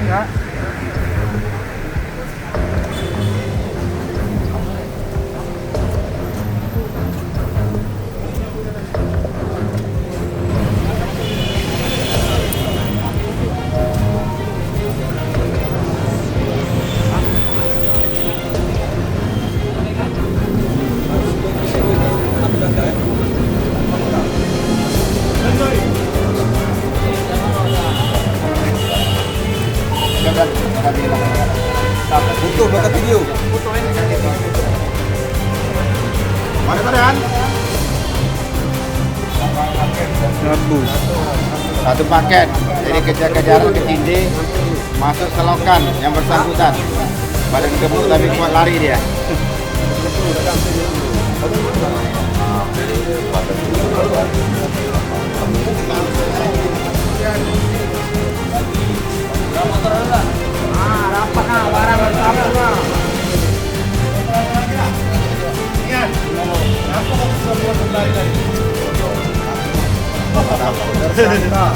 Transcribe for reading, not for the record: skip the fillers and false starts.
Ya. Foto bakal video. Mana keadaan? Satu paket. Jadi kejar-kejaran ke tindih, masuk selokan yang bersangkutan. Badan gemuk tapi kuat lari dia. Rapat barang bersama lah. Ingat, apa kamu semua kembali tadi? Apa?